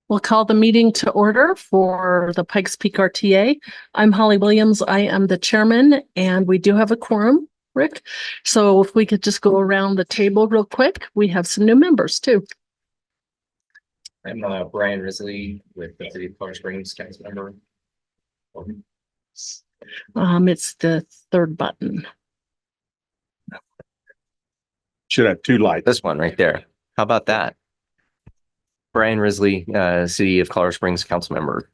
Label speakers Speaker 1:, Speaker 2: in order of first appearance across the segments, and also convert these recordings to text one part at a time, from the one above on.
Speaker 1: We'll call the meeting to order for the Pikes PPRTA. I'm Holly Williams. I am the chairman, and we do have a quorum, Rick. So if we could just go around the table real quick, we have some new members too.
Speaker 2: I'm Brian Risley with the City of Colorado Springs council member.
Speaker 1: It's the third button.
Speaker 3: Should have two lights.
Speaker 2: This one right there. How about that? Brian Risley, City of Colorado Springs council member.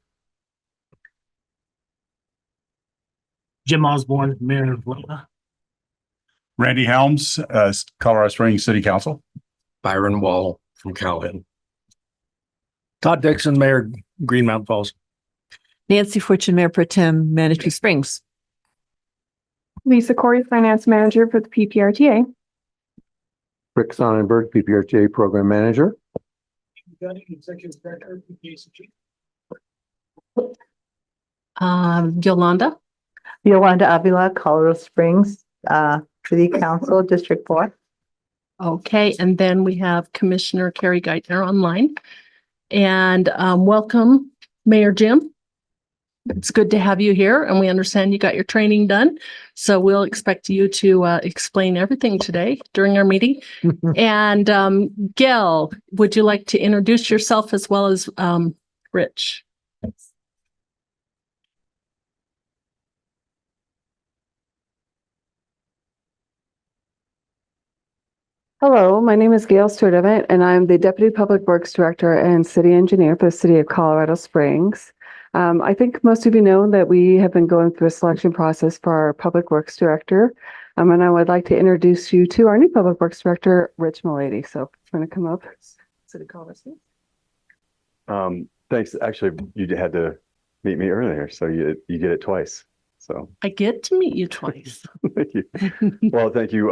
Speaker 4: Jim Osborne, Mayor of Luna.
Speaker 3: Randy Helms, Colorado Springs City Council.
Speaker 5: Byron Wall from Calhoun.
Speaker 4: Todd Dixon, Mayor, Green Mountain Falls.
Speaker 6: Nancy Fortune, Mayor Pro Tem, Manitou Springs.
Speaker 7: Lisa Corey, Finance Manager for the PPRTA.
Speaker 8: Rick Sonnenberg, PPRTA Program Manager.
Speaker 4: Executive Director,
Speaker 1: Yolanda.
Speaker 9: Yolanda Avila, Colorado Springs, City Council, District 4.
Speaker 1: Okay, and then we have Commissioner Carrie Geithner online. And welcome, Mayor Jim. It's good to have you here, and we understand you got your training done. So we'll expect you to explain everything today during our meeting. And Gail, would you like to introduce yourself as well as Rich?
Speaker 7: Hello, my name is Gail Sturdivant, and I'm the Deputy Public Works Director and City Engineer for the City of Colorado Springs. I think most of you know that we have been going through a selection process for our Public Works Director. And I would like to introduce you to our new Public Works Director, Rich Mulady. So I'm going to come up. City Colorado.
Speaker 8: Thanks. Actually, you had to meet me earlier, so you get it twice. So
Speaker 1: I get to meet you twice.
Speaker 8: thank you. Well, thank you.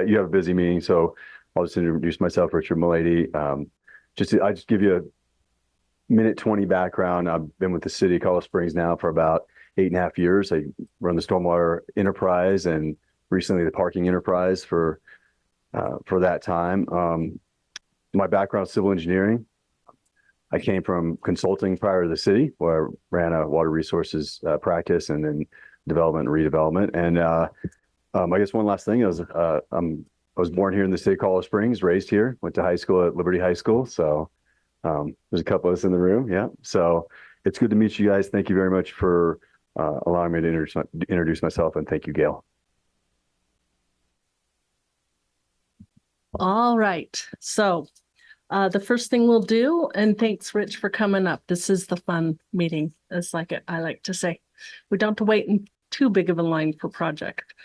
Speaker 8: You have a busy meeting, so I'll just introduce myself, Richard Mulady. I just give you a minute 20 background. I've been with the city of Colorado Springs now for about 8.5 years. I run the stormwater enterprise and recently the parking enterprise for that time. My background is civil engineering. I came from consulting prior to the city, where I ran a water resources practice and then development and redevelopment. And I guess one last thing is I was born here in the city of Colorado Springs, raised here, went to high school at Liberty High School. So there's a couple of us in the room. Yeah. So it's good to meet you guys. Thank you very much for allowing me to introduce myself, and thank you, Gail.
Speaker 1: All right. So the first thing we'll do, and thanks, Rich, for coming up. This is the fun meeting, as I like to say. We don't have to wait in too big of a line for project.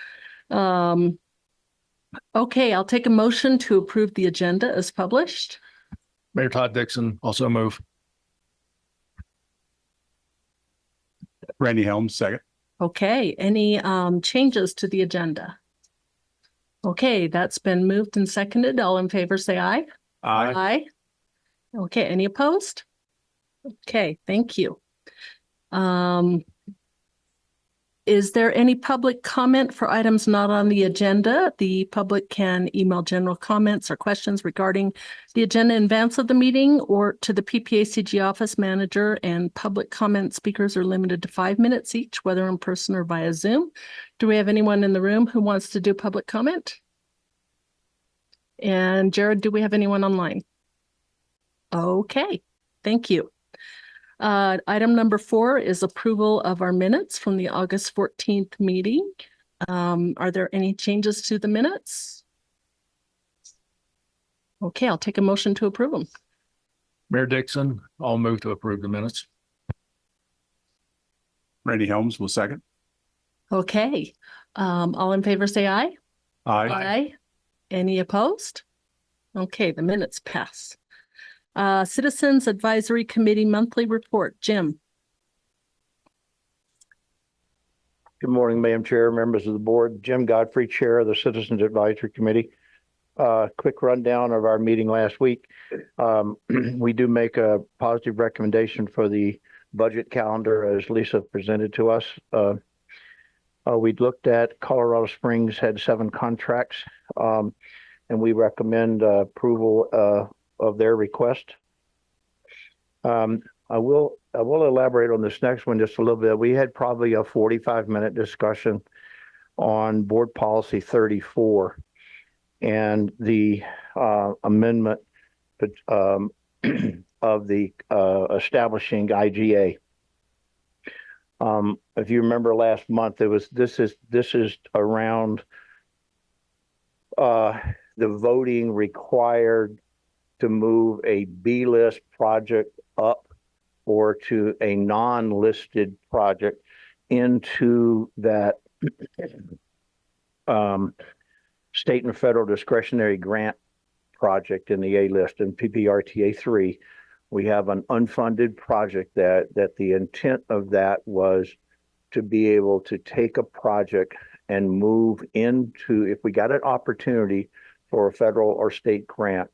Speaker 1: Okay, I'll take a motion to approve the agenda as published.
Speaker 4: Mayor Todd Dixon, also move.
Speaker 3: Randy Helms, second.
Speaker 1: Okay, any changes to the agenda? Okay, that's been moved and seconded. All in favor, say aye. Aye. Okay, any opposed? Okay, thank you. Is there any public comment for items not on the agenda? The public can email general comments or questions regarding the agenda in advance of the meeting or to the PPACG office manager, and public comment speakers are limited to 5 minutes each, whether in person or via Zoom. Do we have anyone in the room who wants to do public comment? And Jared, do we have anyone online? Okay, thank you. Item number 4 is approval of our minutes from the August 14th meeting. Are there any changes to the minutes? Okay, I'll take a motion to approve them.
Speaker 4: Mayor Dixon, I'll move to approve the minutes.
Speaker 3: Randy Helms will second.
Speaker 1: Okay, all in favor say aye.
Speaker 3: Aye.
Speaker 1: Any opposed? Okay, the minutes pass. Citizens Advisory Committee monthly report. Jim.
Speaker 10: Good morning, Madam Chair, members of the board. Jim Godfrey, Chair of the Citizens Advisory Committee. Quick rundown of our meeting last week. We do make a positive recommendation for the budget calendar as Lisa presented to us. We looked at Colorado Springs had 7 contracts, and we recommend approval of their request. I will elaborate on this next one just a little bit. We had probably a 45-minute discussion on board policy 34 and the amendment of the establishing IGA. If you remember last month, this is around the voting required to move a B list project up or to a non-listed project into that state and federal discretionary grant project in the A list in PPRTA 3. We have an unfunded project that the intent of that was to be able to take a project and move into, if we got an opportunity for a federal or state grant,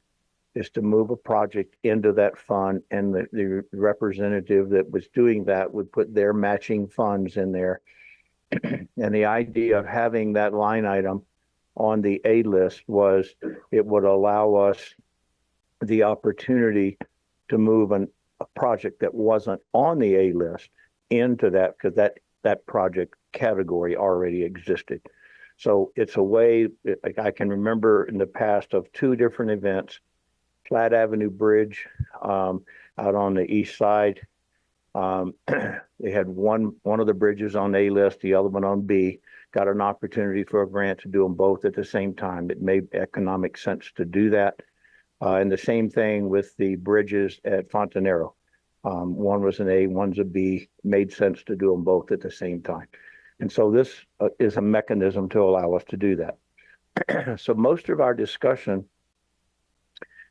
Speaker 10: is to move a project into that fund, and the representative that was doing that would put their matching funds in there. And the idea of having that line item on the A list was it would allow us the opportunity to move a project that wasn't on the A list into that, because that project category already existed. So it's a way, I can remember in the past of two different events, Flat Avenue Bridge out on the east side. They had one of the bridges on A list, the other one on B. Got an opportunity for a grant to do them both at the same time. It made economic sense to do that. And the same thing with the bridges at Fontanero. One was an A, one's a B. Made sense to do them both at the same time. And so this is a mechanism to allow us to do that. So most of our discussion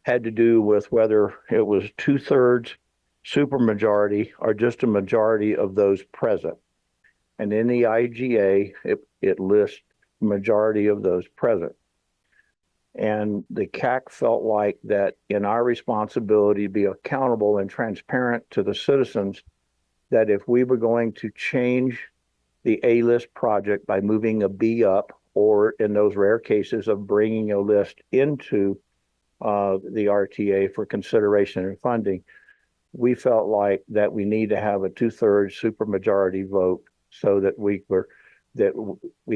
Speaker 10: had to do with whether it was 2/3 supermajority or just a majority of those present. And in the IGA, it lists majority of those present. And the CAC felt like that in our responsibility to be accountable and transparent to the citizens, that if we were going to change the A list project by moving a B up, or in those rare cases of bringing a list into the RTA for consideration and funding, we felt like that we need to have a 2/3 supermajority vote so that we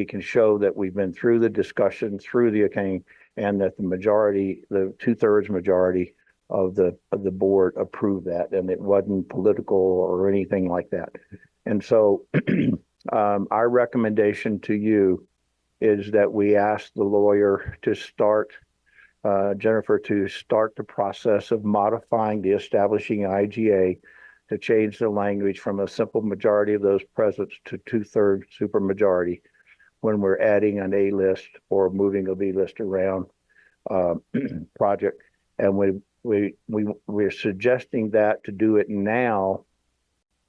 Speaker 10: can show that we've been through the discussion, through the accounting, and that the majority, the 2/3 majority of the board approved that, and it wasn't political or anything like that. And so our recommendation to you is that we ask the lawyer to start, Jennifer, to start the process of modifying the establishing IGA to change the language from a simple majority of those present to 2/3 supermajority when we're adding an A list or moving a B list around project. And we're suggesting that to do it now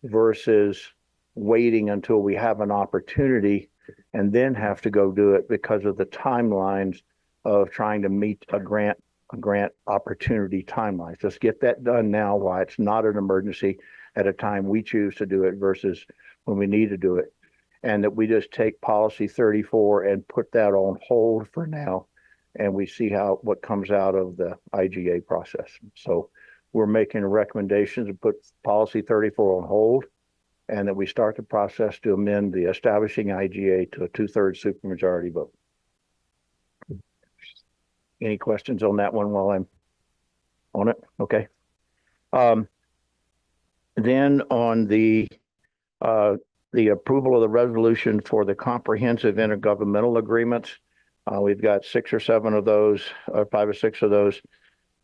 Speaker 10: versus waiting until we have an opportunity and then have to go do it because of the timelines of trying to meet a grant opportunity timelines. Let's get that done now while it's not an emergency at a time we choose to do it versus when we need to do it. And that we just take policy 34 and put that on hold for now, and we see what comes out of the IGA process. So we're making recommendations to put policy 34 on hold, and that we start the process to amend the establishing IGA to a 2/3 supermajority vote. Any questions on that one while I'm on it? Okay. Then on the approval of the resolution for the comprehensive intergovernmental agreements, we've got 6 or 7 of those, 5 or 6 of those,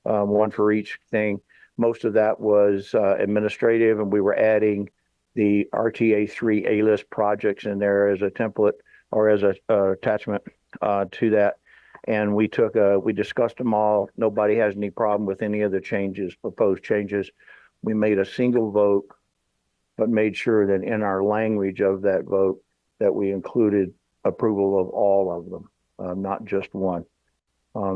Speaker 10: one for each thing. Most of that was administrative, and we were adding the RTA 3 A list projects in there as a template or as a attachment to that. And we discussed them all. Nobody has any problem with any of the proposed changes. We made a single vote, but made sure that in our language of that vote that we included approval of all of them, not just one.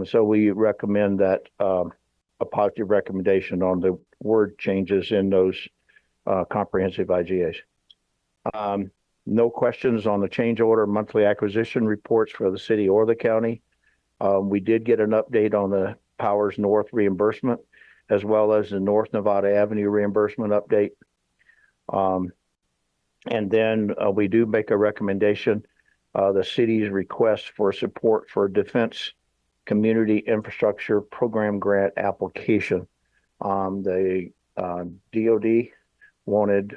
Speaker 10: So we recommend that a positive recommendation on the word changes in those comprehensive IGAs. No questions on the change order monthly acquisition reports for the city or the county. We did get an update on the Powers North reimbursement, as well as the North Nevada Avenue reimbursement update. And then we do make a recommendation, the city's request for support for Defense Community Infrastructure Program Grant application. The DOD wanted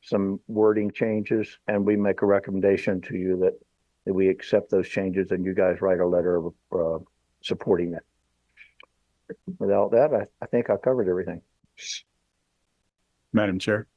Speaker 10: some wording changes, and we make a recommendation to you that we accept those changes and you guys write a letter of supporting it. Without that, I think I covered everything.
Speaker 3: Madam Chair,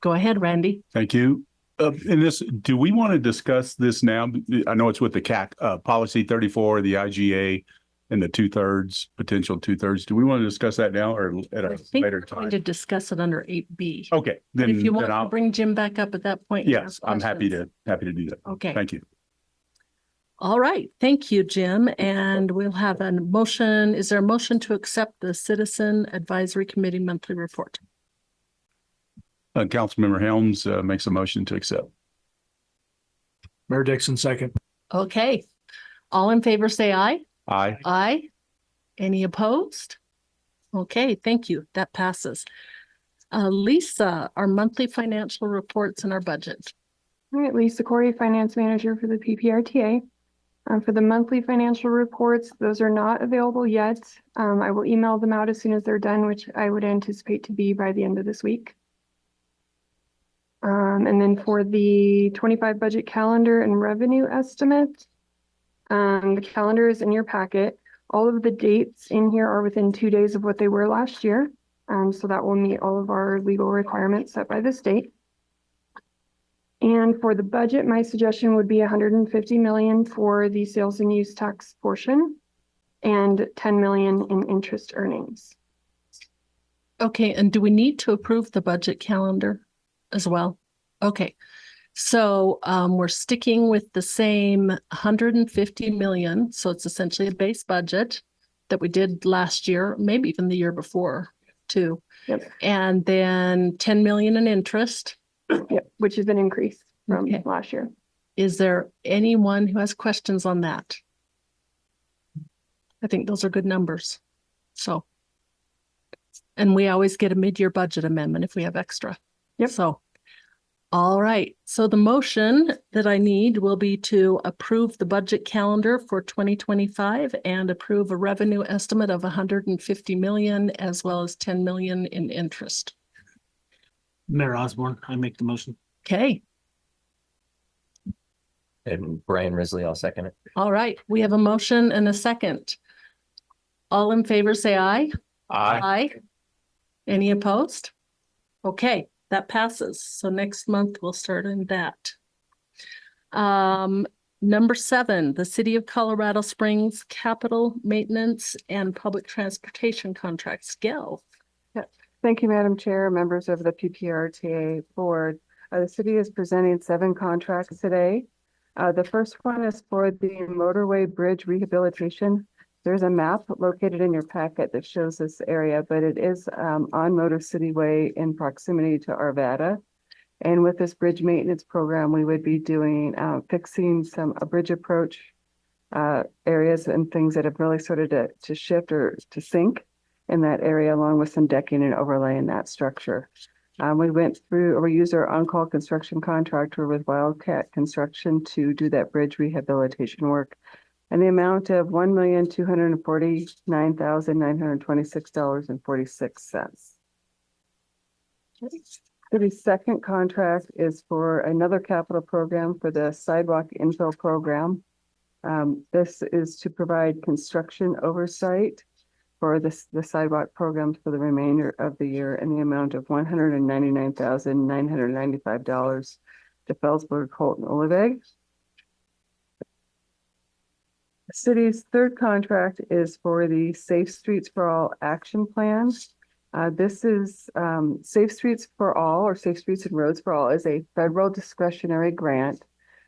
Speaker 1: Go ahead, Randy.
Speaker 3: thank you. In this, do we want to discuss this now? I know it's with the CAC, policy 34, the IGA, and the potential two-thirds. Do we want to discuss that now or at
Speaker 1: I
Speaker 3: a
Speaker 1: think
Speaker 3: later
Speaker 1: we're going
Speaker 3: time?
Speaker 1: to discuss it under 8B.
Speaker 3: Okay,
Speaker 1: But
Speaker 3: then
Speaker 1: if you want to
Speaker 3: I'll,
Speaker 1: bring Jim back up at that point. and
Speaker 3: yes,
Speaker 1: ask
Speaker 3: I'm happy
Speaker 1: questions.
Speaker 3: to do that.
Speaker 1: Okay.
Speaker 3: Thank you.
Speaker 1: All right. Thank you, Jim. And we'll have a motion. Is there a motion to accept the Citizen Advisory Committee monthly report?
Speaker 3: Councilmember Helms makes a motion to accept.
Speaker 4: Mayor Dixon, second.
Speaker 1: Okay. All in favor, say aye.
Speaker 3: Aye.
Speaker 1: Aye. Any opposed? Okay, thank you. That passes. Lisa, our monthly financial reports and our budget.
Speaker 11: All right, Lisa Corey, Finance Manager for the PPRTA. For the monthly financial reports, those are not available yet. I will email them out as soon as they're done, which I would anticipate to be by the end of this week. And then for the 25 budget calendar and revenue estimate, the calendar is in your packet. All of the dates in here are within 2 days of what they were last year. So that will meet all of our legal requirements set by the state. And for the budget, my suggestion would be 150 million for the sales and use tax portion and 10 million in interest earnings.
Speaker 1: Okay, and do we need to approve the budget calendar as well? Okay, so we're sticking with the same 150 million. So it's essentially a base budget that we did last year, maybe even the year before too.
Speaker 11: Yep.
Speaker 1: And then 10 million in interest.
Speaker 11: Yep, which is an increase from
Speaker 1: Okay.
Speaker 11: last year.
Speaker 1: Is there anyone who has questions on that? I think those are good numbers. So, and we always get a mid-year budget amendment if we have extra.
Speaker 11: Yep.
Speaker 1: So, all right. So the motion that I need will be to approve the budget calendar for 2025 and approve a revenue estimate of 150 million as well as 10 million in interest.
Speaker 4: Mayor Osborne, I make the motion.
Speaker 1: Okay.
Speaker 2: And Brian Risley, I'll second it.
Speaker 1: All right. We have a motion and a second. All in favor, say aye. Aye. Any opposed? Okay, that passes. So next month we'll start in that. Number 7, the City of Colorado Springs Capital Maintenance and Public Transportation Contracts. Gail.
Speaker 7: Thank you, Madam Chair, members of the PPRTA board. The city is presenting 7 contracts today. The first one is for the motorway bridge rehabilitation. There's a map located in your packet that shows this area, but it is on Motor City Way in proximity to Arvada. And with this bridge maintenance program, we would be doing fixing some bridge approach areas and things that have really started to shift or to sink in that area, along with some decking and overlaying that structure. We used our on-call construction contractor with Wildcat Construction to do that bridge rehabilitation work. And the amount of $1,249,926.46. The second contract is for another capital program for the sidewalk infill program. This is to provide construction oversight for the sidewalk programs for the remainder of the year in the amount of $199,995 to Felsberg, Holt, and Oliveg. The city's third contract is for the Safe Streets for All action plan. This is Safe Streets for All, or Safe Streets and Roads for All, is a federal discretionary grant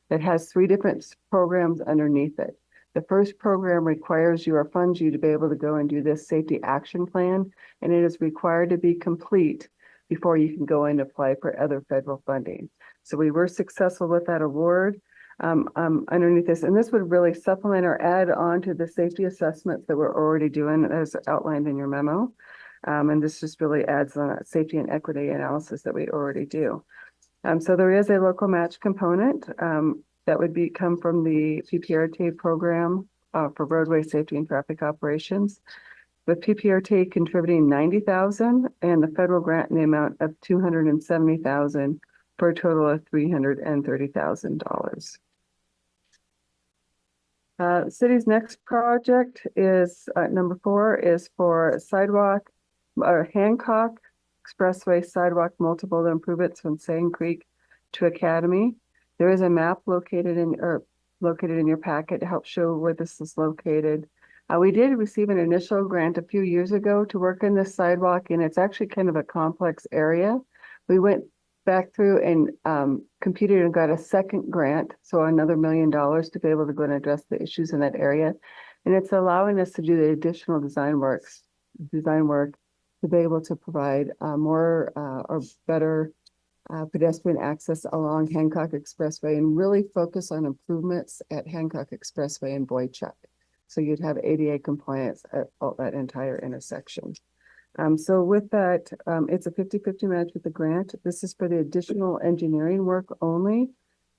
Speaker 7: that has 3 different programs underneath it. The first program requires you or funds you to be able to go and do this safety action plan, and it is required to be complete before you can go and apply for other federal funding. So we were successful with that award. underneath this. And this would really supplement or add on to the safety assessments that we're already doing as outlined in your memo. And this just really adds on that safety and equity analysis that we already do. So there is a local match component that would come from the PPRTA program for roadway safety and traffic operations, with PPRTA contributing 90,000 and the federal grant in the amount of 270,000 for a total of $330,000. The city's next project is number 4 is for sidewalk or Hancock Expressway sidewalk multiple improvements from Sand Creek to Academy. There is a map located in your packet to help show where this is located. We did receive an initial grant a few years ago to work in this sidewalk, and it's actually kind of a complex area. We went back through and competed and got a second grant, so another $1 million to be able to go and address the issues in that area. And it's allowing us to do the additional design work to be able to provide more or better pedestrian access along Hancock Expressway and really focus on improvements at Hancock Expressway and Boychuk. So you'd have ADA compliance at that entire intersection. So with that, it's a 50-50 match with the grant. This is for the additional engineering work only.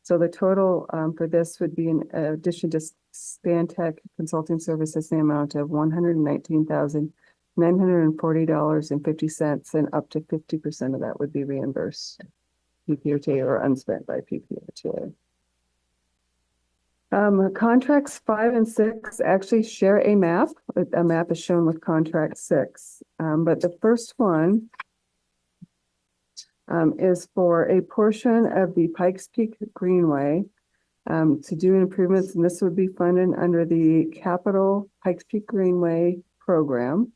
Speaker 7: So the total for this would be in addition to Stantec Consulting Services, the amount of $119,940.50, and up to 50% of that would be reimbursed PPRTA or unspent by PPRTA. Contracts 5 and 6 actually share a map. A map is shown with contract 6. But the first one is for a portion of the Pikes Peak Greenway to do improvements, and this would be funded under the Capital Pikes Peak Greenway program.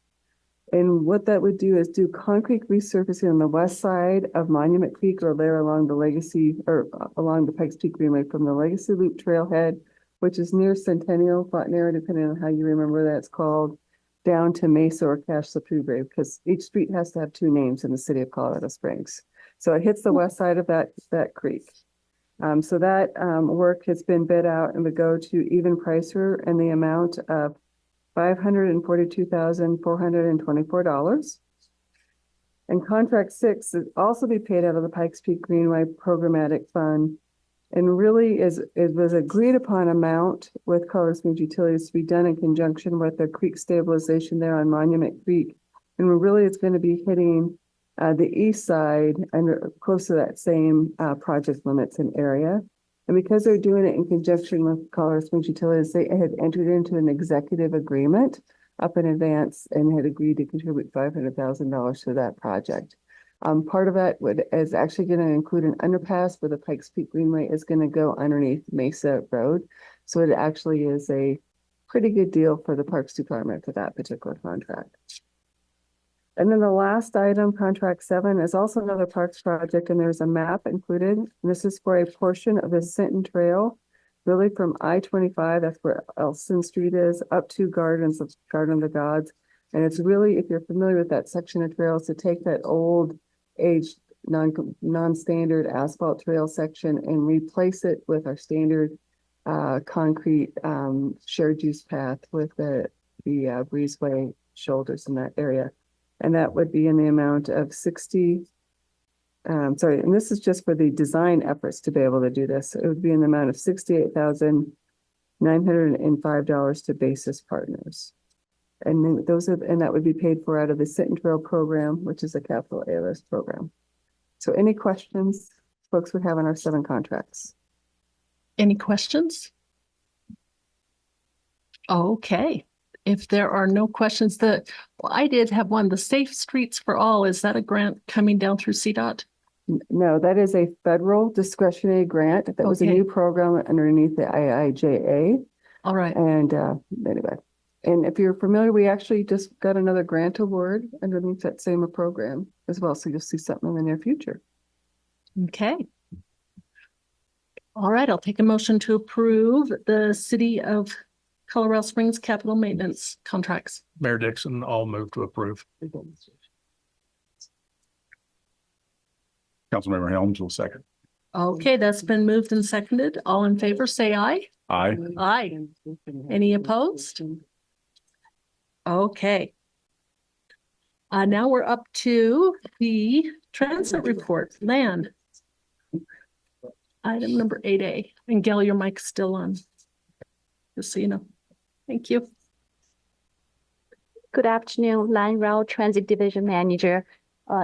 Speaker 7: And what that would do is do concrete resurfacing on the west side of Monument Creek or there along the Legacy or along the Pikes Peak Greenway from the Legacy Loop trailhead, which is near Centennial, Fontenera, depending on how you remember that's called, down to Mesa or Cache La Poudre, because each street has to have 2 names in the city of Colorado Springs. So it hits the west side of that creek. So that work has been bid out and would go to Even Pricer in the amount of $542,424. And contract 6 would also be paid out of the Pikes Peak Greenway Programmatic Fund, and really it was agreed upon amount with Colorado Springs Utilities to be done in conjunction with the creek stabilization there on Monument Creek. And really it's going to be hitting the east side and close to that same project limits and area. And because they're doing it in conjunction with Colorado Springs Utilities, they had entered into an executive agreement up in advance and had agreed to contribute $500,000 to that project. Part of that is actually going to include an underpass where the Pikes Peak Greenway is going to go underneath Mesa Road. So it actually is a pretty good deal for the Parks Department for that particular contract. And then the last item, contract 7, is also another parks project, and there's a map included. And this is for a portion of the Sinton Trail, really from I-25, that's where Elson Street is, up to Garden of the Gods. And it's really, if you're familiar with that section of trails, to take that old aged non-standard asphalt trail section and replace it with our standard concrete shared use path with the breezeway shoulders in that area. And that would be in the amount of and this is just for the design efforts to be able to do this. It would be in the amount of $68,905 to Basis Partners. And that would be paid for out of the Sit and Trail program, which is a capital ALS program. So any questions folks would have on our 7 contracts?
Speaker 1: Any questions? Okay. If there are no questions, I did have one, the Safe Streets for All, is that a grant coming down through CDOT?
Speaker 7: No, that is a federal discretionary grant. That was a new program underneath the IIJA.
Speaker 1: All right.
Speaker 7: And anyway, and if you're familiar, we actually just got another grant award underneath that same program as well. So you'll see something in the near future.
Speaker 1: Okay. All right, I'll take a motion to approve the City of Colorado Springs capital maintenance contracts.
Speaker 4: Mayor Dixon, I'll move to approve.
Speaker 3: Councilmember Helms will second.
Speaker 1: Okay, that's been moved and seconded. All in favor, say aye.
Speaker 3: Aye.
Speaker 1: Aye. Any opposed? Okay. Now we're up to the transit report, land. Item number 8A. And Gail, your mic's still on. Just so you know. Thank you.
Speaker 12: Good afternoon, Line Rail Transit Division Manager.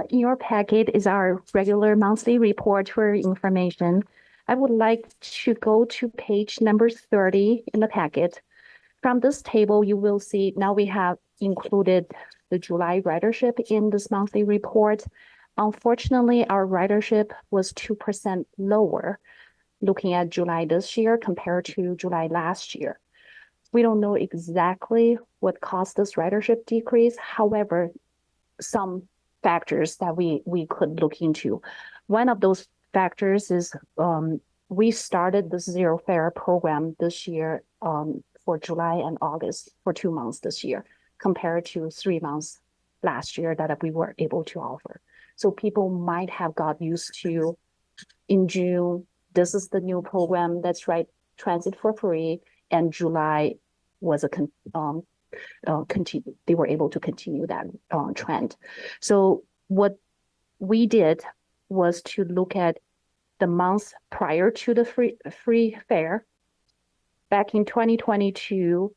Speaker 12: In your packet is our regular monthly report for information. I would like to go to page number 30 in the packet. From this table, you will see now we have included the July ridership in this monthly report. Unfortunately, our ridership was 2% lower looking at July this year compared to July last year. We don't know exactly what caused this ridership decrease. However, some factors that we could look into. One of those factors is we started the zero fare program this year for July and August for 2 months this year compared to 3 months last year that we were able to offer. So people might have got used to in June, this is the new program that's right, transit for free, and July was a continue. They were able to continue that trend. So what we did was to look at the months prior to the free fare. Back in 2022,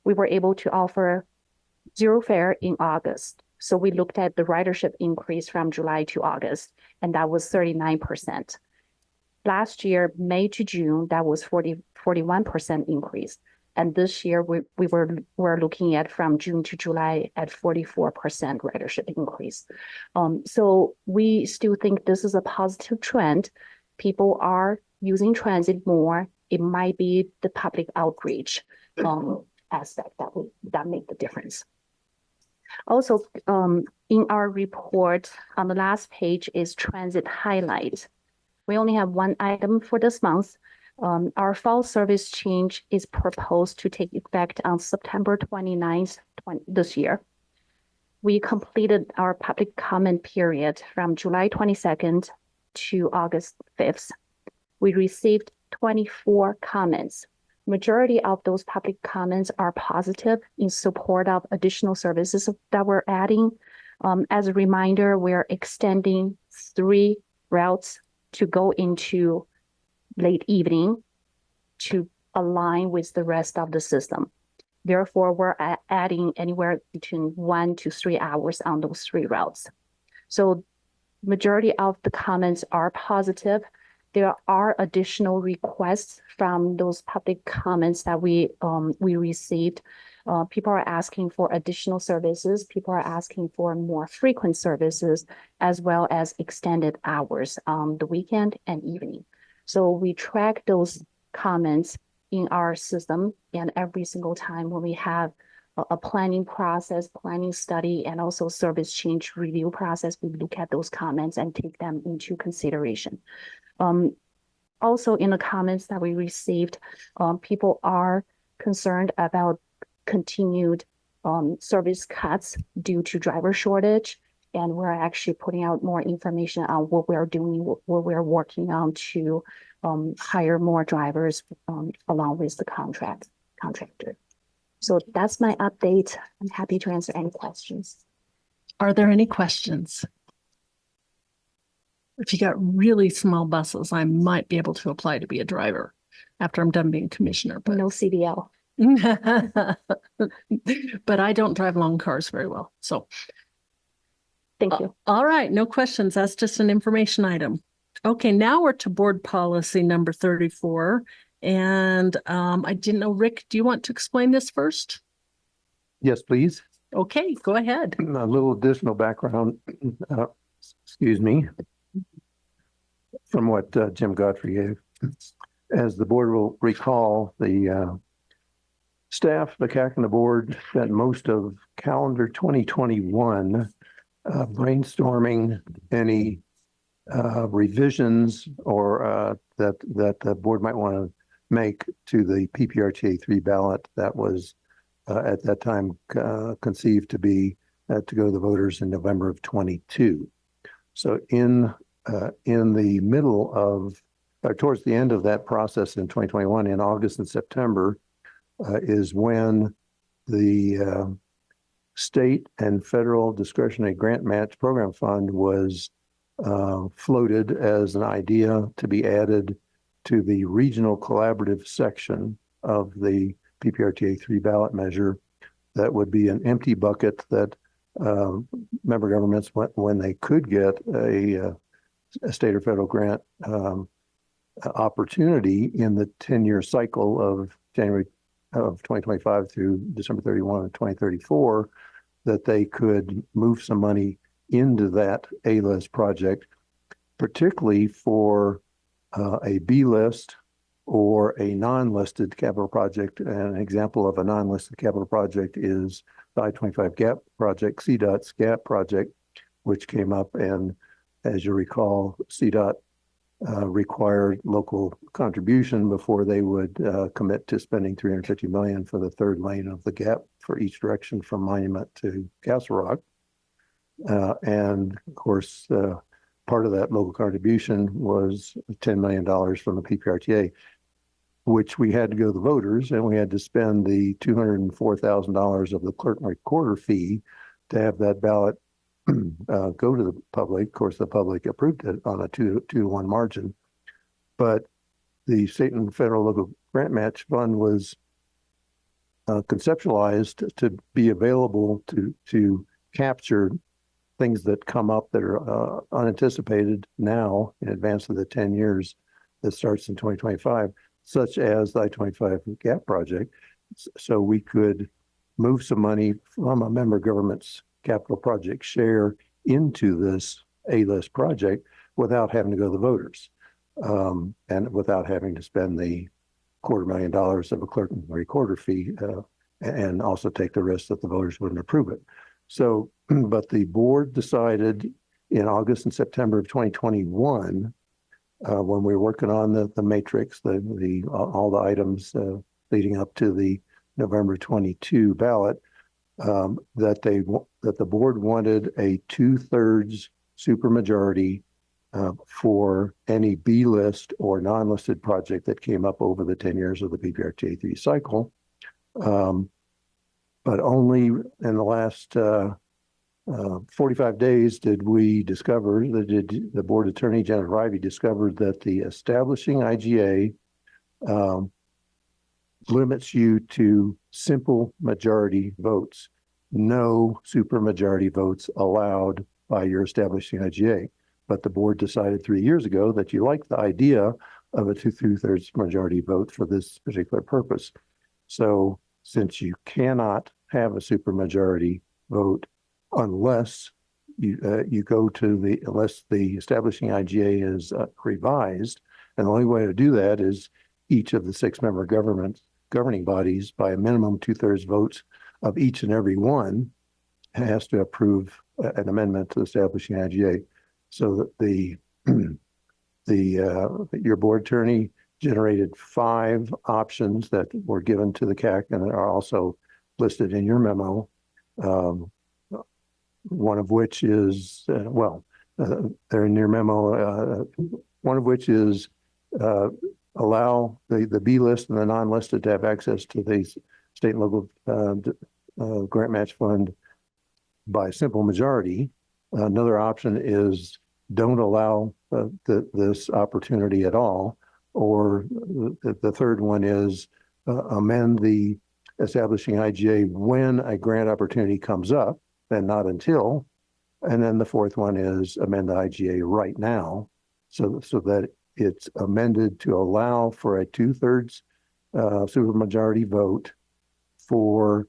Speaker 12: we were able to offer zero fare in August. So we looked at the ridership increase from July to August, and that was 39%. Last year, May to June, that was 41% increase. And this year, we're looking at from June to July at 44% ridership increase. So we still think this is a positive trend. People are using transit more. It might be the public outreach aspect that make the difference. Also, in our report on the last page is transit highlights. We only have one item for this month. Our fall service change is proposed to take effect on September 29th this year. We completed our public comment period from July 22nd to August 5th. We received 24 comments. Majority of those public comments are positive in support of additional services that we're adding. As a reminder, we're extending 3 routes to go into late evening to align with the rest of the system. Therefore, we're adding anywhere between 1 to 3 hours on those 3 routes. So majority of the comments are positive. There are additional requests from those public comments that we received. People are asking for additional services. People are asking for more frequent services, as well as extended hours on the weekend and evening. So we track those comments in our system, and every single time when we have a planning process, planning study, and also service change review process, we look at those comments and take them into consideration. Also in the comments that we received, people are concerned about continued service cuts due to driver shortage. And we're actually putting out more information on what we're doing, what we're working on to hire more drivers along with the contractor. So that's my update. I'm happy to answer any questions.
Speaker 1: Are there any questions? If you got really small buses, I might be able to apply to be a driver after I'm done being commissioner. But
Speaker 12: no CDL.
Speaker 1: But I don't drive long cars very well. So
Speaker 12: thank you.
Speaker 1: All right, no questions. That's just an information item. Okay, now we're to board policy number 34. And I didn't know, Rick, do you want to explain this first?
Speaker 5: Yes, please.
Speaker 1: Okay, go ahead.
Speaker 5: A little additional background, excuse me, from what Jim Godfrey gave. As the board will recall, the staff, the CAC and the board spent most of calendar 2021 brainstorming any revisions or that the board might want to make to the PPRTA 3 ballot that was at that time conceived to be to go to the voters in November of 22. So in the middle of towards the end of that process in 2021, in August and September, is when the state and federal discretionary grant match program fund was floated as an idea to be added to the regional collaborative section of the PPRTA 3 ballot measure. That would be an empty bucket that member governments, when they could get a state or federal grant opportunity in the 10-year cycle of January of 2025 through December 31 of 2034, that they could move some money into that A-list project, particularly for a B-list or a non-listed capital project. And an example of a non-listed capital project is the I-25 GAP project, CDOT's GAP project, which came up, and as you recall, CDOT required local contribution before they would commit to spending $350 million for the third lane of the GAP for each direction from Monument to Castle Rock. And of course, part of that local contribution was $10 million from the PPRTA, which we had to go to the voters, and we had to spend the $204,000 of the clerk and recorder fee to have that ballot go to the public. Of course, the public approved it on a 2-to-1 margin, but the state and federal local grant match fund was conceptualized to be available to capture things that come up that are unanticipated now in advance of the 10 years that starts in 2025, such as the I-25 GAP project. So we could move some money from a member government's capital project share into this A-list project without having to go to the voters, and without having to spend the $250,000 of a clerk and recorder fee, and also take the risk that the voters wouldn't approve it. So, but the board decided in August and September of 2021, when we were working on the matrix, all the items leading up to the November 22 ballot, that the board wanted a 2/3 supermajority for any B-list or non-listed project that came up over the 10 years of the PPRTA 3 cycle. But only in the last 45 days did we discover, the board attorney, Janet Rivey, discovered that the establishing IGA limits you to simple majority votes, no supermajority votes allowed by your establishing IGA. But the board decided 3 years ago that you like the idea of a 2/3 majority vote for this particular purpose. So since you cannot have a supermajority vote unless you go to unless the establishing IGA is revised, and the only way to do that is each of the 6-member governing bodies, by a minimum 2/3 votes of each and every one, has to approve an amendment to the establishing IGA. So that your board attorney generated 5 options that were given to the CAC and are also listed in your memo. One of which is, they're in your memo. One of which is allow the B list and the non-listed to have access to the state and local grant match fund by simple majority. Another option is don't allow this opportunity at all. Or the third one is amend the establishing IGA when a grant opportunity comes up and not until. And then the fourth one is amend the IGA right now so that it's amended to allow for a 2/3 supermajority vote for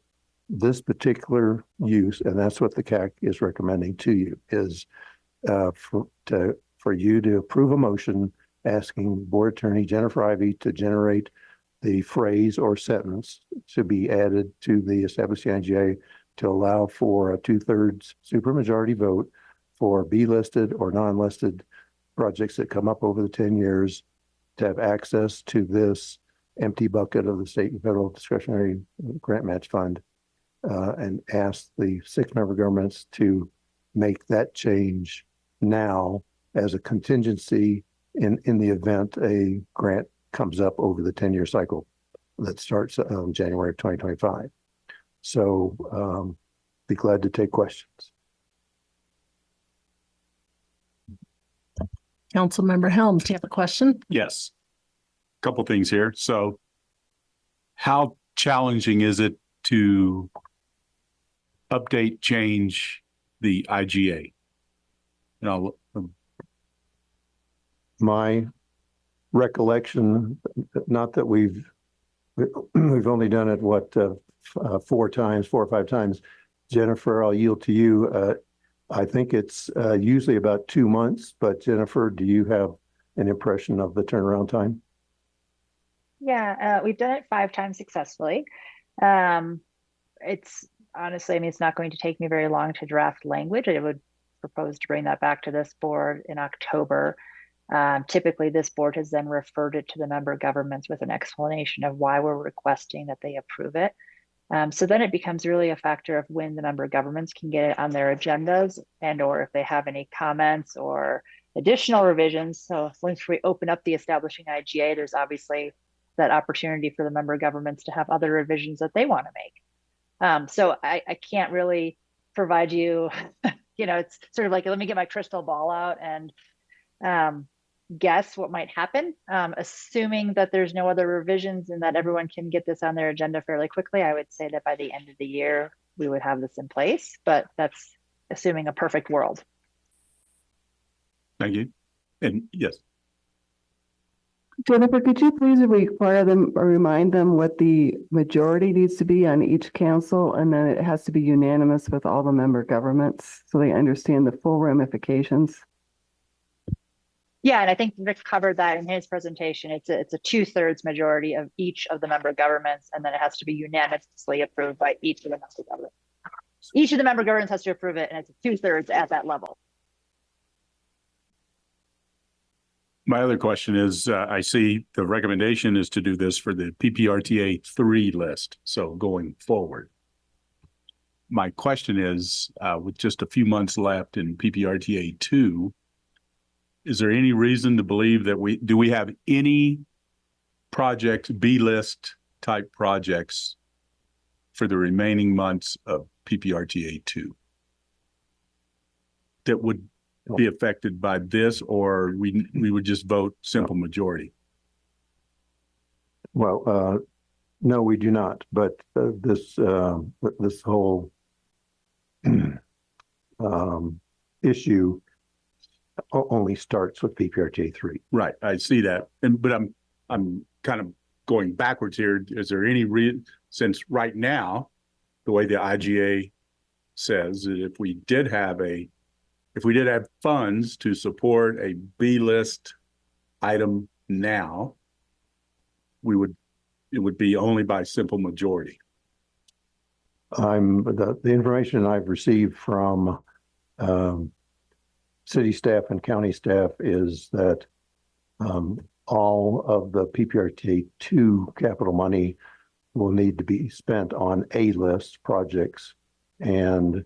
Speaker 5: this particular use. And that's what the CAC is recommending to you, is for you to approve a motion asking board attorney Jennifer Ivey to generate the phrase or sentence to be added to the establishing IGA to allow for a 2/3 supermajority vote for B-listed or non-listed projects that come up over the 10 years to have access to this empty bucket of the state and federal discretionary grant match fund, and ask the 6-member governments to make that change now as a contingency in the event a grant comes up over the 10-year cycle that starts January of 2025. So be glad to take questions.
Speaker 1: Councilmember Helms, do you have a question?
Speaker 3: Yes. Couple things here. So how challenging is it to update, change the IGA?
Speaker 5: My recollection, not that we've only done it, four or five times. Jennifer, I'll yield to you. I think it's usually about 2 months, but Jennifer, do you have an impression of the turnaround time?
Speaker 13: Yeah, we've done it 5 times successfully. It's honestly, I mean, it's not going to take me very long to draft language. I would propose to bring that back to this board in October. Typically, this board has then referred it to the member governments with an explanation of why we're requesting that they approve it. So then it becomes really a factor of when the member governments can get it on their agendas and or if they have any comments or additional revisions. So once we open up the establishing IGA, there's obviously that opportunity for the member governments to have other revisions that they want to make. So I can't really provide you, it's sort of like, let me get my crystal ball out and guess what might happen. Assuming that there's no other revisions and that everyone can get this on their agenda fairly quickly, I would say that by the end of the year, we would have this in place, but that's assuming a perfect world.
Speaker 3: Thank you. And yes.
Speaker 7: Jennifer, could you please require them or remind them what the majority needs to be on each council, and then it has to be unanimous with all the member governments so they understand the full ramifications?
Speaker 13: Yeah, and I think Rick covered that in his presentation. It's a 2/3 majority of each of the member governments, and then it has to be unanimously approved by each of the member governments. Each of the member governments has to approve it, and it's 2/3 at that level.
Speaker 3: My other question is, I see the recommendation is to do this for the PPRTA 3 list. So going forward, my question is, with just a few months left in PPRTA 2, is there any reason to believe that we have any projects, B list type projects for the remaining months of PPRTA 2 that would be affected by this, or we would just vote simple majority?
Speaker 5: Well, no, we do not. But this whole issue only starts with PPRTA 3.
Speaker 3: Right, I see that, but I'm kind of going backwards here. Is there any reason, since right now, the way the IGA says that if we did have funds to support a B list item now, it would be only by simple majority.
Speaker 5: The information I've received from city staff and county staff is that all of the PPRTA 2 capital money will need to be spent on A list projects, and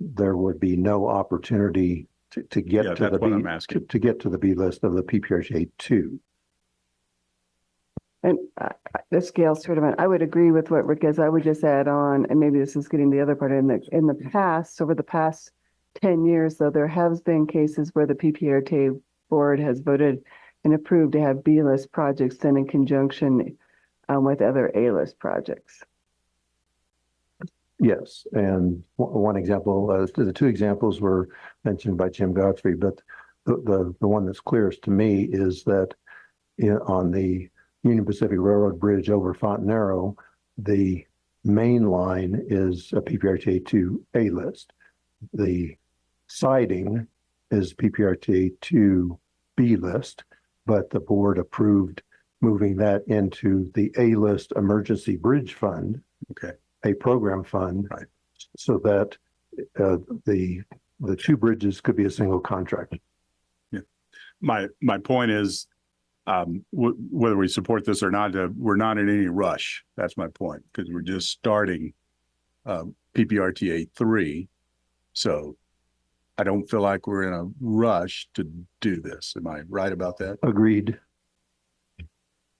Speaker 5: there would be no opportunity to get to the B list of the PPRTA 2.
Speaker 7: And this Gail Sturdivant, I would agree with what Rick is. I would just add on, and maybe this is getting the other part in the past, over the past 10 years, though, there has been cases where the PPRTA board has voted and approved to have B list projects done in conjunction with other A list projects.
Speaker 5: Yes, and one example, the 2 examples were mentioned by Jim Godfrey, but the one that's clearest to me is that on the Union Pacific Railroad Bridge over Fontenaro, the main line is a PPRTA 2 A list. The siding is PPRTA 2 B list, but the board approved moving that into the A list emergency bridge fund.
Speaker 3: Okay.
Speaker 5: A program fund, right, so that the 2 bridges could be a single contract.
Speaker 3: Yeah, my point is, whether we support this or not, we're not in any rush. That's my point, because we're just starting PPRTA 3. So I don't feel like we're in a rush to do this. Am I right about that?
Speaker 5: Agreed.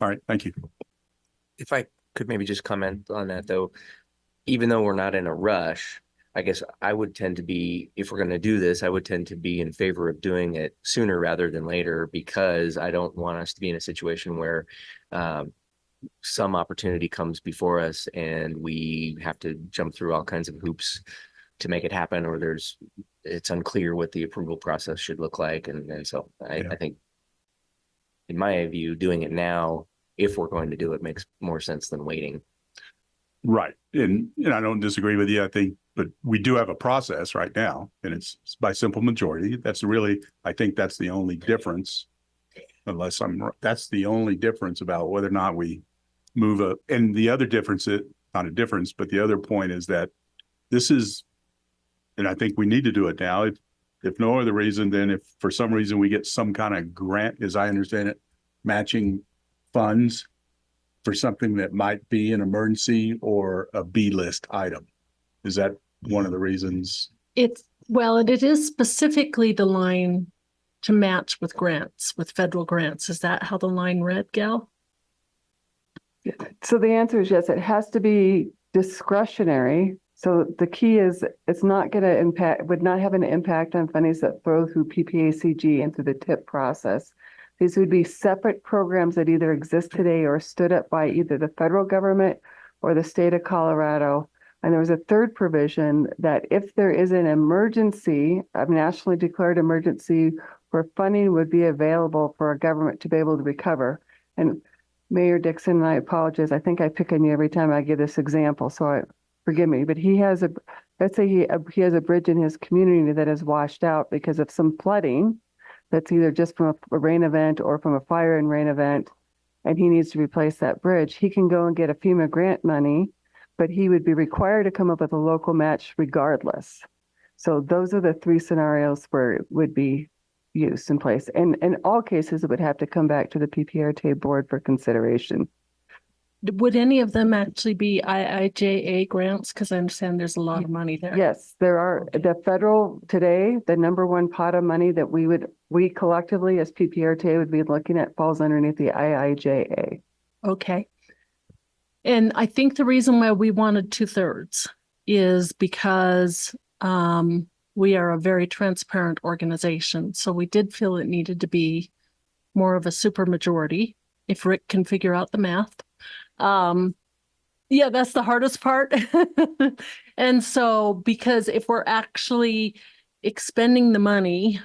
Speaker 3: All right, thank you.
Speaker 2: If I could maybe just comment on that though, even though we're not in a rush, I guess I would tend to be, if we're going to do this, I would tend to be in favor of doing it sooner rather than later, because I don't want us to be in a situation where some opportunity comes before us and we have to jump through all kinds of hoops to make it happen, or it's unclear what the approval process should look like. And so I think, in my view, doing it now, if we're going to do it, makes more sense than waiting.
Speaker 3: Right. And I don't disagree with you, I think, but we do have a process right now, and it's by simple majority. I think that's the only difference, that's the only difference about whether or not we move and the other difference, not a difference, but the other point is that this is, and I think we need to do it now. If no other reason, then if for some reason we get some kind of grant, as I understand it, matching funds for something that might be an emergency or a B list item. Is that one of the reasons?
Speaker 1: It is specifically the line to match with grants, with federal grants. Is that how the line read, Gail?
Speaker 7: So the answer is yes, it has to be discretionary. So the key is it's not going to would not have an impact on fundings that flow through PPACG and through the TIP process. These would be separate programs that either exist today or stood up by either the federal government or the state of Colorado. And there was a third provision that if there is an emergency, a nationally declared emergency, where funding would be available for a government to be able to recover. And Mayor Dixon, and I apologize, I think I pick on you every time I give this example, so forgive me, but let's say he has a bridge in his community that is washed out because of some flooding that's either just from a rain event or from a fire and rain event, and he needs to replace that bridge. He can go and get a FEMA grant money, but he would be required to come up with a local match regardless. So those are the three scenarios where it would be used in place. And in all cases, it would have to come back to the PPRTA board for consideration.
Speaker 1: Would any of them actually be IIJA grants? Because I understand there's a lot of money there.
Speaker 7: Yes, there are. The federal today, the number one pot of money that we collectively as PPRTA would be looking at falls underneath the IIJA.
Speaker 1: Okay. And I think the reason why we wanted 2/3 is because we are a very transparent organization. So we did feel it needed to be more of a supermajority if Rick can figure out the math. Yeah, that's the hardest part. And so, because if we're actually expending the money,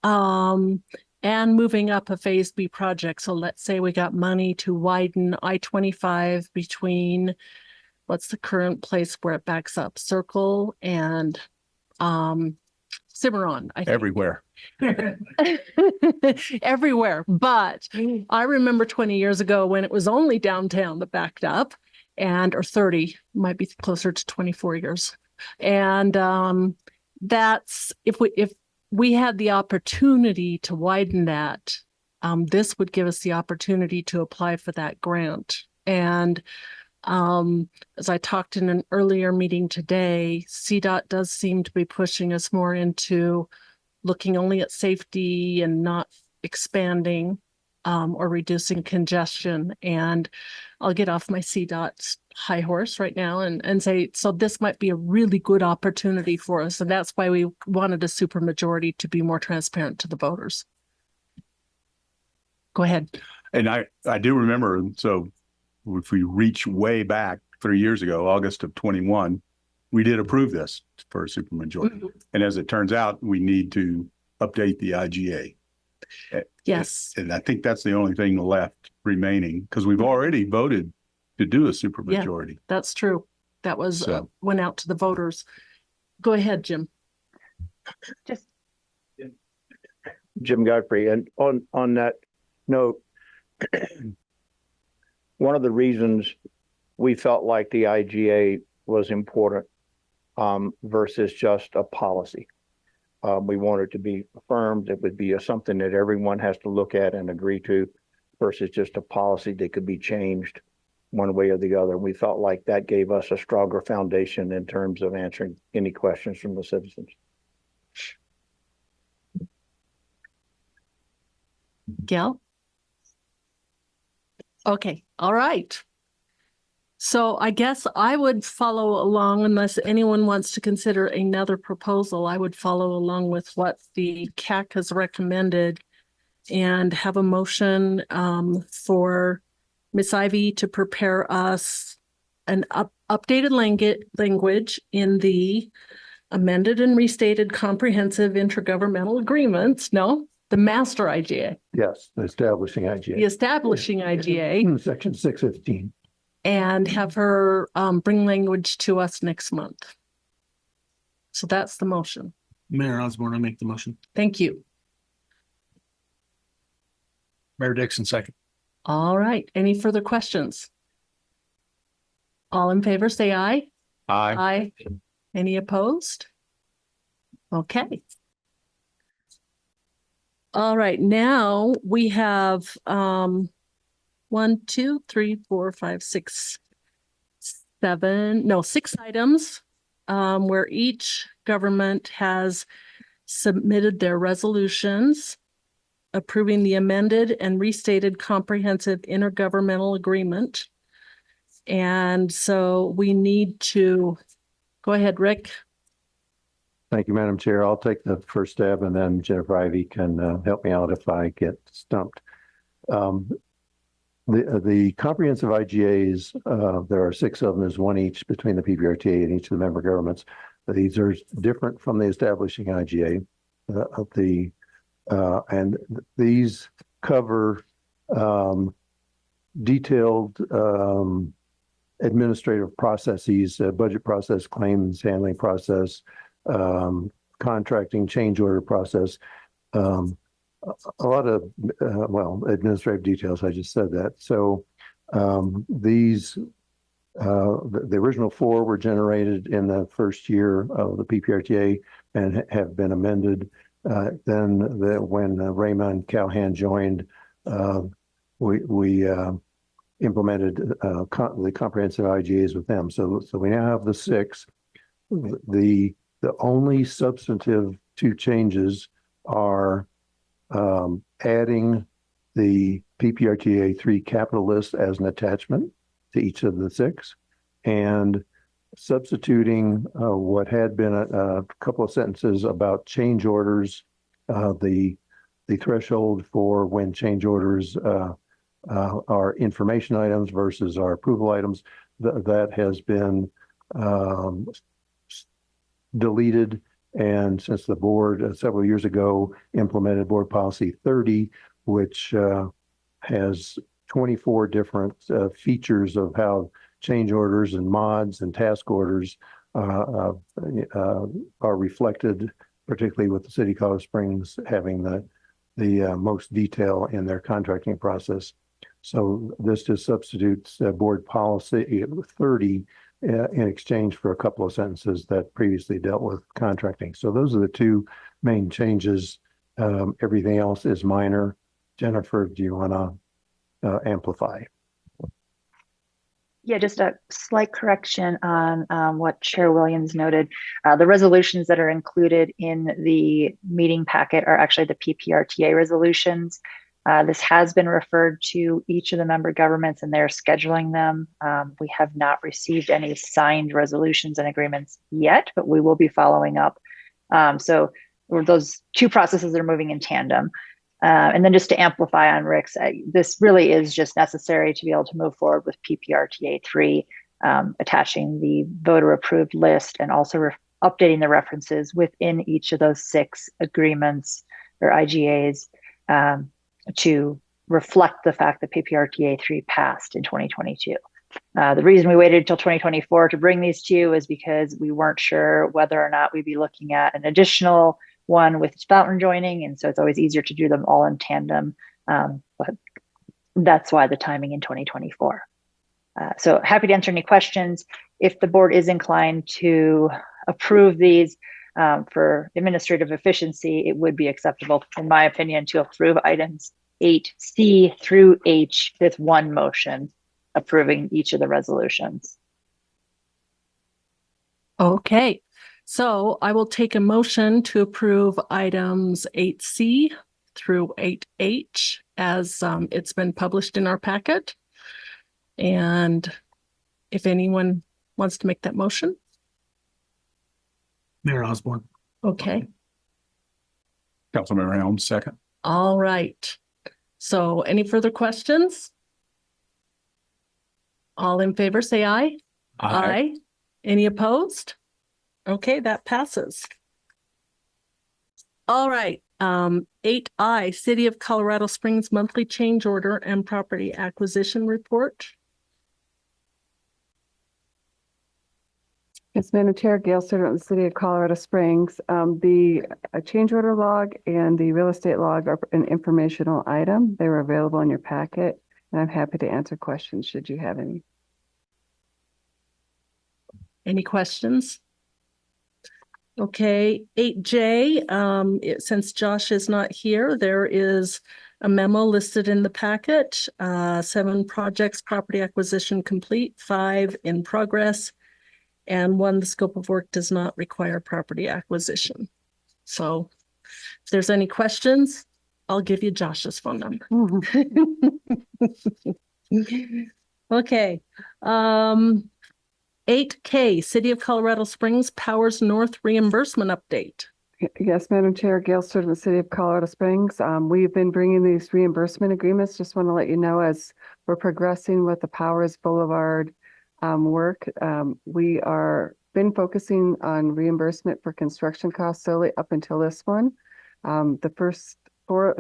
Speaker 1: and moving up a Phase B project, so let's say we got money to widen I-25 between, what's the current place where it backs up, Circle and Cimarron, I think.
Speaker 3: Everywhere.
Speaker 1: Everywhere. But I remember 20 years ago when it was only downtown that backed up, or 30, might be closer to 24 years. And that's if we had the opportunity to widen that, this would give us the opportunity to apply for that grant. And as I talked in an earlier meeting today, CDOT does seem to be pushing us more into looking only at safety and not expanding or reducing congestion. And I'll get off my CDOT high horse right now and say, so this might be a really good opportunity for us. And that's why we wanted a supermajority to be more transparent to the voters. Go ahead.
Speaker 3: And I do remember, so if we reach way back 3 years ago, August of 21, we did approve this for a supermajority. Mm-hmm. And as it turns out, we need to update the IGA.
Speaker 1: Yes.
Speaker 3: And I think that's the only thing left remaining, because we've already voted to do a supermajority. Yeah,
Speaker 1: that's true. That was went out to the voters. Go ahead, Jim.
Speaker 10: Just Jim Godfrey. And on that note, one of the reasons we felt like the IGA was important versus just a policy. We wanted to be affirmed. It would be something that everyone has to look at and agree to versus just a policy that could be changed one way or the other. We felt like that gave us a stronger foundation in terms of answering any questions from the citizens.
Speaker 1: Gail? Okay, all right. So I guess I would follow along unless anyone wants to consider another proposal. I would follow along with what the CAC has recommended and have a motion for Ms. Ivy to prepare us an updated language in the amended and restated comprehensive intergovernmental agreements. No, the master IGA,
Speaker 5: Yes, the establishing
Speaker 1: the
Speaker 5: IGA.
Speaker 1: establishing IGA,
Speaker 5: Section 615.
Speaker 1: and have her bring language to us next month. So that's the motion.
Speaker 4: Mayor Osborne, I make the motion.
Speaker 1: Thank you.
Speaker 4: Mayor Dixon, second.
Speaker 1: All right. Any further questions? All in favor, say aye.
Speaker 4: Aye.
Speaker 1: Aye. Any opposed? Okay. All right, now we have 1, 2, 3, 4, 5, 6, 7, no, 6 items where each government has submitted their resolutions approving the amended and restated comprehensive intergovernmental agreement. And so we need to go ahead, Rick.
Speaker 5: Thank you, Madam Chair. I'll take the first stab and then Jennifer Ivy can help me out if I get stumped. The comprehensive IGAs, there are 6 of them. There's 1 each between the PPRTA and each of the member governments. These are different from the establishing IGA. And these cover detailed administrative processes, budget process, claims handling process, contracting, change order process, a lot of, administrative details. I just said that. So the original 4 were generated in the first year of the PPRTA and have been amended. When Raymond Calhan joined, we implemented the comprehensive IGAs with them. So we now have the 6. The only substantive 2 changes are adding the PPRTA 3 capital list as an attachment to each of the 6 and substituting what had been a couple of sentences about change orders, the threshold for when change orders are information items versus our approval items, that has been deleted. And since the board several years ago implemented board policy 30, which has 24 different features of how change orders and mods and task orders are reflected, particularly with the city of Colorado Springs having the most detail in their contracting process. So this just substitutes board policy 30 in exchange for a couple of sentences that previously dealt with contracting. So those are the 2 main changes. Everything else is minor. Jennifer, do you want to amplify?
Speaker 13: Yeah, just a slight correction on what Chair Williams noted. The resolutions that are included in the meeting packet are actually the PPRTA resolutions. This has been referred to each of the member governments and they're scheduling them. We have not received any signed resolutions and agreements yet, but we will be following up. So those 2 processes are moving in tandem. And then just to amplify on Rick's, this really is just necessary to be able to move forward with PPRTA 3, attaching the voter approved list and also updating the references within each of those 6 agreements or IGAs to reflect the fact that PPRTA 3 passed in 2022. The reason we waited until 2024 to bring these to you is because we weren't sure whether or not we'd be looking at an additional one with Fountain joining. And so it's always easier to do them all in tandem. But that's why the timing in 2024. So happy to answer any questions. If the board is inclined to approve these for administrative efficiency, it would be acceptable, in my opinion, to approve items 8C through H with 1 motion approving each of the resolutions.
Speaker 1: Okay, so I will take a motion to approve items 8C through 8H as it's been published in our packet. And if anyone wants to make that motion,
Speaker 4: Mayor Osborne.
Speaker 1: okay.
Speaker 3: Councilmember Helms, second.
Speaker 1: All right. So any further questions? All in favor, say aye. Aye. Any opposed? Okay, that passes. All right, 8I, City of Colorado Springs Monthly Change Order and Property Acquisition Report.
Speaker 7: Yes, Madam Chair, Gail Stewart, the City of Colorado Springs. The change order log and the real estate log are an informational item. They were available in your packet, and I'm happy to answer questions should you have any.
Speaker 1: Any questions? Okay, 8J, since Josh is not here, there is a memo listed in the packet. 7 projects, property acquisition complete, 5 in progress, and 1, the scope of work does not require property acquisition. So if there's any questions, I'll give you Josh's phone number. Okay. 8K, City of Colorado Springs Powers North reimbursement update.
Speaker 7: Yes, Madam Chair, Gail Stewart, the City of Colorado Springs. We've been bringing these reimbursement agreements. Just want to let you know, as we're progressing with the Powers Boulevard work, we are been focusing on reimbursement for construction costs solely up until this one. The first 4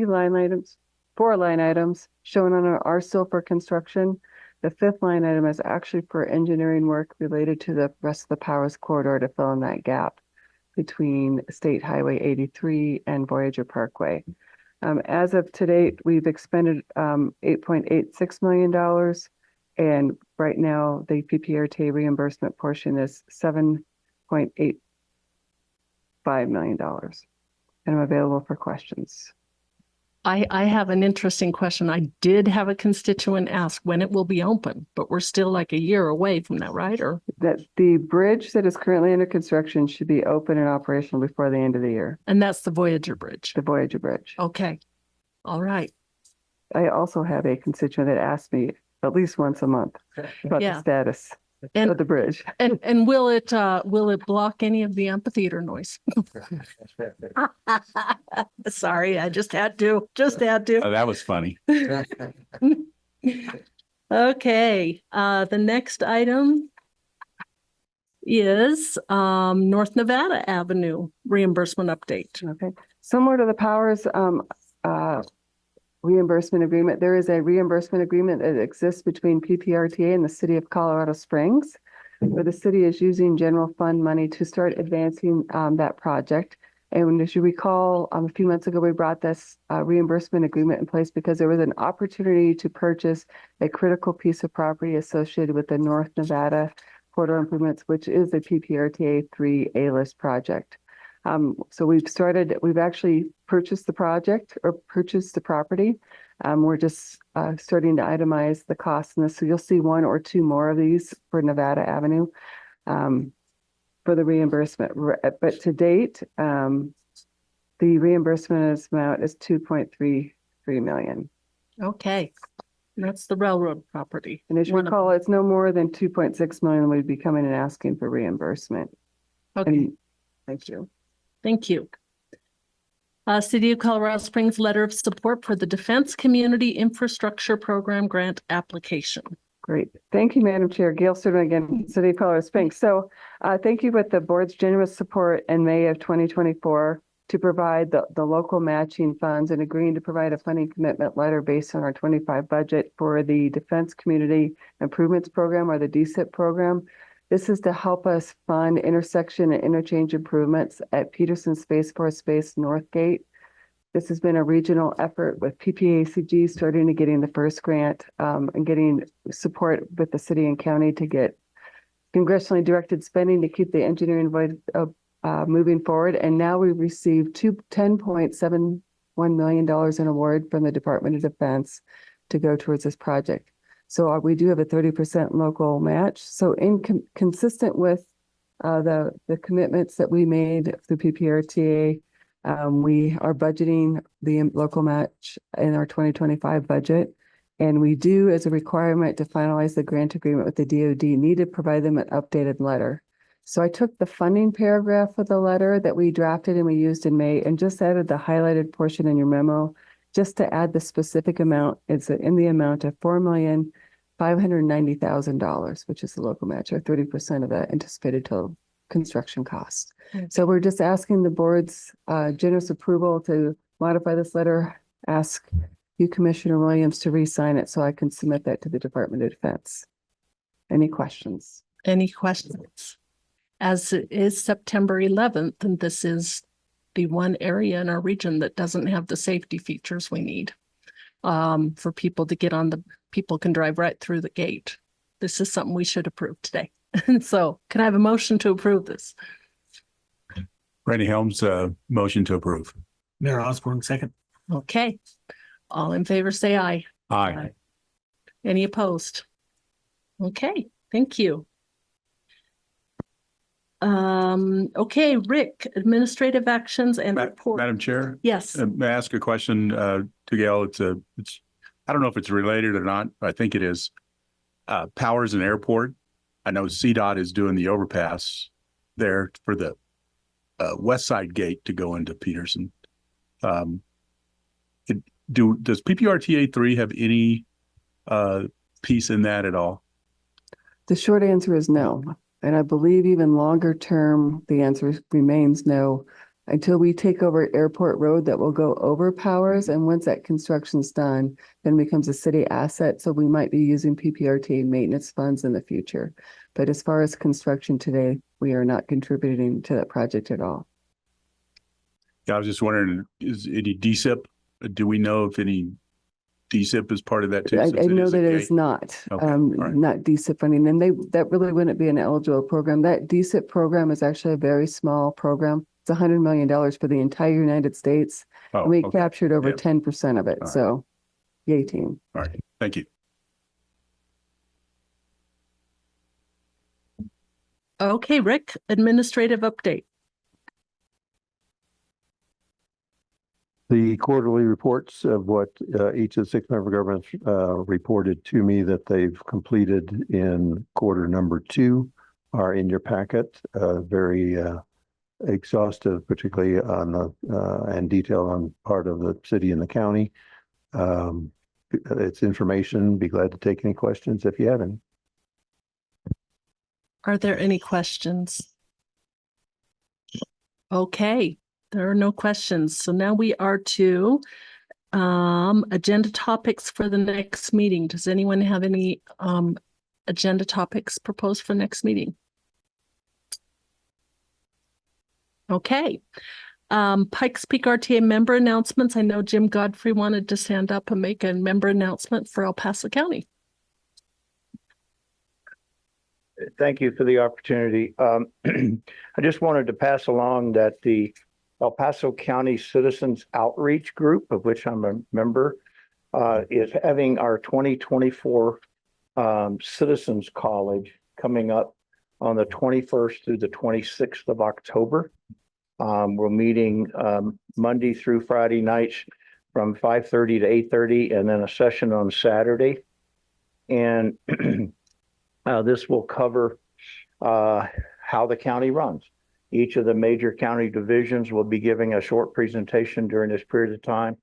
Speaker 7: line items shown on are still for construction. The 5th line item is actually for engineering work related to the rest of the Powers corridor to fill in that gap between State Highway 83 and Voyager Parkway. As of today, we've expended $8.86 million. And right now, the PPRTA reimbursement portion is $7.85 million. And I'm available for questions.
Speaker 1: I have an interesting question. I did have a constituent ask when it will be open, but we're still like a year away from that, right? Or
Speaker 7: that the bridge that is currently under construction should be open and operational before the end of the year.
Speaker 1: And that's the Voyager Bridge.
Speaker 7: The Voyager Bridge.
Speaker 1: Okay. All right.
Speaker 7: I also have a constituent that asks me at least once a month about the status of the bridge.
Speaker 1: And will it block any of the amphitheater noise? Sorry, I just had to.
Speaker 3: Oh, that was funny.
Speaker 1: Okay, the next item is North Nevada Avenue reimbursement update.
Speaker 7: Okay, similar to the Powers reimbursement agreement, there is a reimbursement agreement that exists between PPRTA and the City of Colorado Springs, where the city is using general fund money to start advancing that project. And as you recall, a few months ago, we brought this reimbursement agreement in place because there was an opportunity to purchase a critical piece of property associated with the North Nevada corridor improvements, which is a PPRTA 3 A-list project. So we've actually purchased the project or purchased the property. We're just starting to itemize the costs in this. So you'll see 1 or 2 more of these for Nevada Avenue for the reimbursement. But to date, the reimbursement amount is $2.33 million.
Speaker 1: Okay, that's the railroad property.
Speaker 7: And as you recall, it's no more than $2.6 million we'd be coming and asking for reimbursement.
Speaker 1: Okay,
Speaker 7: thank you.
Speaker 1: Thank you. City of Colorado Springs letter of support for the Defense Community Infrastructure Program grant application.
Speaker 7: Great. Thank you, Madam Chair. Gail Stewart again, City of Colorado Springs. So thank you with the board's generous support in May of 2024 to provide the local matching funds and agreeing to provide a funding commitment letter based on our 25 budget for the Defense Community Improvements Program, or the DCIP program. This is to help us fund intersection and interchange improvements at Peterson Space Force Base Northgate. This has been a regional effort with PPACG starting to getting the first grant and getting support with the city and county to get congressionally directed spending to keep the engineering moving forward. And now we've received $10.71 million in award from the Department of Defense to go towards this project. So we do have a 30% local match. So consistent with the commitments that we made through PPRTA, We are budgeting the local match in our 2025 budget. And we do, as a requirement to finalize the grant agreement with the DoD, need to provide them an updated letter. So I took the funding paragraph of the letter that we drafted and we used in May and just added the highlighted portion in your memo, just to add the specific amount. It's in the amount of $4,590,000, which is the local match, or 30% of that anticipated total construction cost. So we're just asking the board's generous approval to modify this letter, ask you, Commissioner Williams, to re-sign it so I can submit that to the Department of Defense. Any questions?
Speaker 1: Any questions? As it is September 11th, and this is the one area in our region that doesn't have the safety features we need for people to get on people can drive right through the gate. This is something we should approve today. So can I have a motion to approve this?
Speaker 3: Randy Helms, motion to approve.
Speaker 4: Mayor Osborne, second.
Speaker 1: Okay. All in favor, say aye.
Speaker 3: Aye.
Speaker 1: Any opposed? Okay, thank you. Okay, Rick, administrative actions and report.
Speaker 3: Madam Chair?
Speaker 1: Yes.
Speaker 3: May I ask a question to Gail? It's I don't know if it's related or not, but I think it is. Powers and Airport. I know CDOT is doing the overpass there for the west side gate to go into Peterson. Does PPRTA 3 have any piece in that at all?
Speaker 7: The short answer is no. And I believe even longer term, the answer remains no. Until we take over Airport Road, that will go over Powers. And once that construction's done, then becomes a city asset. So we might be using PPRTA maintenance funds in the future. But as far as construction today, we are not contributing to that project at all.
Speaker 3: Yeah, I was just wondering, is any DSIP? Do we know if any DSIP is part of that too?
Speaker 7: I know that it is not,
Speaker 3: Okay. All right.
Speaker 7: not DSIP funding, and that really wouldn't be an eligible program. That DSIP program is actually a very small program. It's $100 million for the entire United States.
Speaker 3: Oh,
Speaker 7: And we
Speaker 3: okay.
Speaker 7: captured over
Speaker 3: Yeah.
Speaker 7: 10% of it.
Speaker 3: All right.
Speaker 7: So, yay team.
Speaker 3: All right. Thank you.
Speaker 1: Okay, Rick, administrative update.
Speaker 5: The quarterly reports of what each of the 6 member governments reported to me that they've completed in quarter number 2 are in your packet. Very exhaustive, particularly on the and detail on part of the city and the county. It's information. Be glad to take any questions if you have any.
Speaker 1: Are there any questions? Okay, there are no questions. So now we are to agenda topics for the next meeting. Does anyone have any agenda topics proposed for next meeting? Okay. Pikes Peak RTA member announcements. I know Jim Godfrey wanted to stand up and make a member announcement for El Paso County.
Speaker 10: Thank you for the opportunity. I just wanted to pass along that the El Paso County Citizens Outreach Group, of which I'm a member, is having our 2024 Citizens College coming up on the 21st through the 26th of October. We're meeting Monday through Friday nights from 5:30 to 8:30, and then a session on Saturday. And this will cover how the county runs. Each of the major county divisions will be giving a short presentation during this period of time,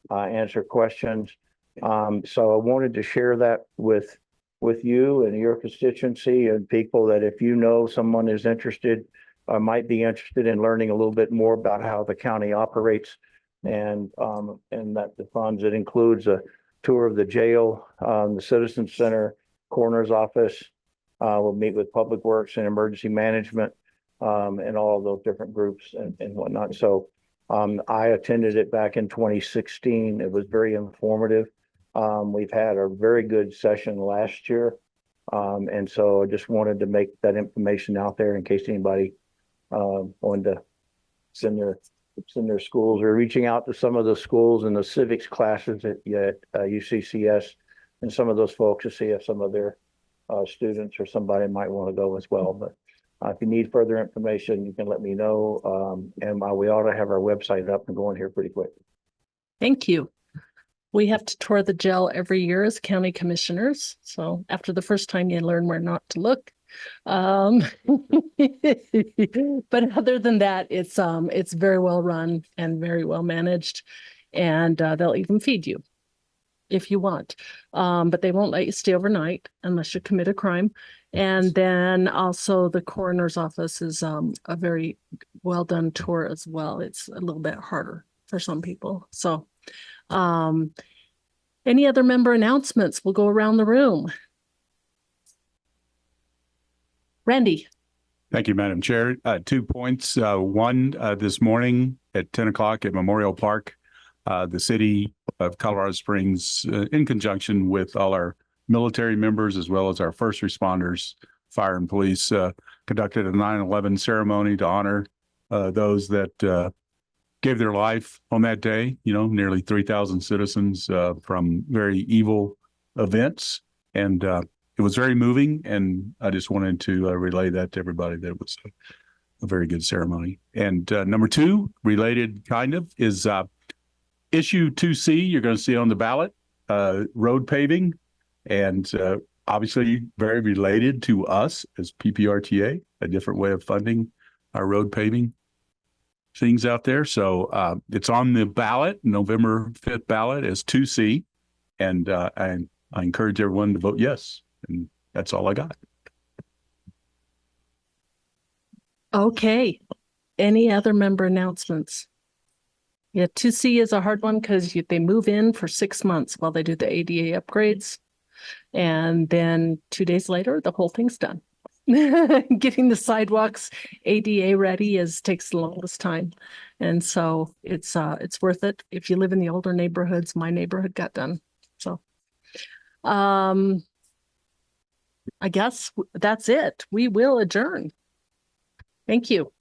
Speaker 10: answer questions. So I wanted to share that with you and your constituency and people that if you know someone is interested or might be interested in learning a little bit more about how the county operates and that the funds, it includes a tour of the jail, the Citizen Center, coroner's office. We'll meet with Public Works and Emergency Management and all of those different groups and whatnot. So I attended it back in 2016. It was very informative. We've had a very good session last year. And so I just wanted to make that information out there in case anybody wanted to send their schools or reaching out to some of the schools and the civics classes at UCCS and some of those folks to see if some of their students or somebody might want to go as well. But If you need further information, you can let me know. And we ought to have our website up and going here pretty quick.
Speaker 1: Thank you. We have to tour the jail every year as county commissioners. So after the first time, you learn where not to look. But other than that, it's very well run and very well managed, and they'll even feed you if you want. But they won't let you stay overnight unless you commit a crime. And then also the coroner's office is a very well done tour as well. It's a little bit harder for some people. So any other member announcements? We'll go around the room. Randy.
Speaker 3: Thank you, Madam Chair. 2 points. One, this morning at 10 o'clock at Memorial Park, the city of Colorado Springs, in conjunction with all our military members, as well as our first responders, fire and police, conducted a 9/11 ceremony to honor those that gave their life on that day. You know, nearly 3,000 citizens from very evil events. And it was very moving. And I just wanted to relay that to everybody, that it was a very good ceremony. And number two, related kind of, is issue 2C, you're going to see on the ballot, road paving. And obviously very related to us as PPRTA, a different way of funding our road paving things out there. So it's on the ballot, November 5th ballot as 2C. And I encourage everyone to vote yes. And that's all I got.
Speaker 1: Okay. Any other member announcements? Yeah, 2C is a hard one because they move in for 6 months while they do the ADA upgrades. And then 2 days later, the whole thing's done. Getting the sidewalks ADA ready takes the longest time. And so it's worth it. If you live in the older neighborhoods, my neighborhood got done. So I guess that's it. We will adjourn. Thank you.